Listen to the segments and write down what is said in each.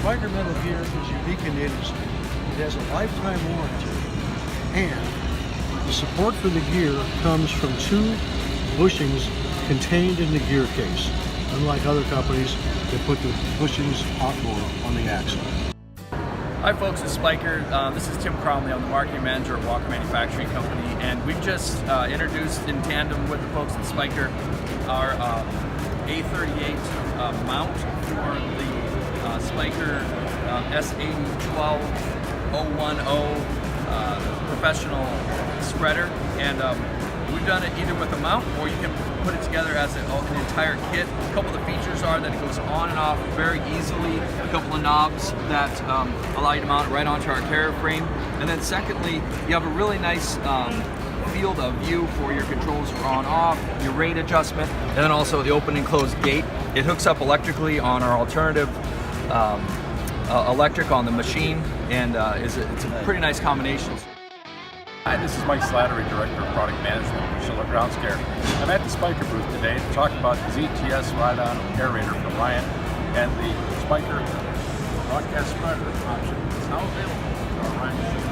Spiker metal gear is unique in the industry. It has a lifetime warranty, and the support for the gear comes from 2 bushings contained in the gear case, unlike other companies that put the bushings on the axle. Hi folks, it's Spiker. This is Tim Cromley. I'm the marketing manager at Walker Manufacturing Company, and we've just introduced in tandem with the folks at Spiker our A38 mount for the Spiker S8012-010 professional spreader, and we've done it either with a mount or you can put it together as an entire kit. A couple of the features are that it goes on and off very easily, a couple of knobs that allow you to mount it right onto our carrier frame, and then secondly, you have a really nice field of view for your controls for on-off, your rate adjustment, and then also the open and closed gate. It hooks up electrically on our alternative electric on the machine, and it's a pretty nice combination. Hi, this is Mike Slattery, Director of Product Management for Schiller Ground Scare. I'm at the Spiker booth today to talk about the ZTS Ride-On Aerator from Ryan and the Spiker broadcast spreader option is now available for our Ryan machine.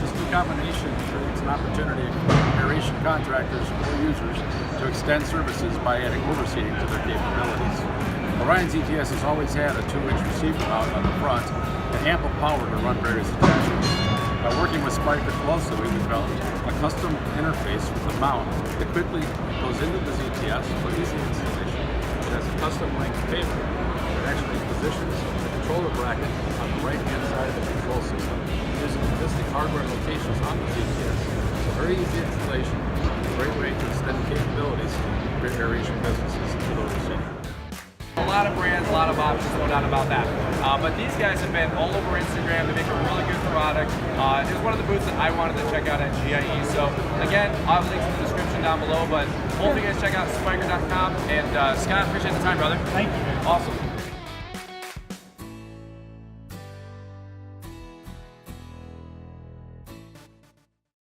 This new combination creates an opportunity for aeration contractors or users to extend services by adding overseating to their capabilities. The Ryan ZTS has always had a 2-inch receiver mount on the front and ample power to run various attachments. By working with Spiker closely, we developed a custom interface with the mount that quickly goes into the ZTS for easy installation. It has a custom length cable that actually positions the controller bracket on the right-hand side of the control system using existing hardware locations on the ZTS. So very easy installation, a great way to extend the capabilities for aeration businesses to those receiving. A lot of brands, a lot of options, no doubt about that. But these guys have been all over Instagram. They make a really good product. It was one of the booths that I wanted to check out at GIE. So again, I'll have links in the description down below. But hopefully you guys check out spiker.com. And Scott, appreciate the time, brother. Thank you. Awesome.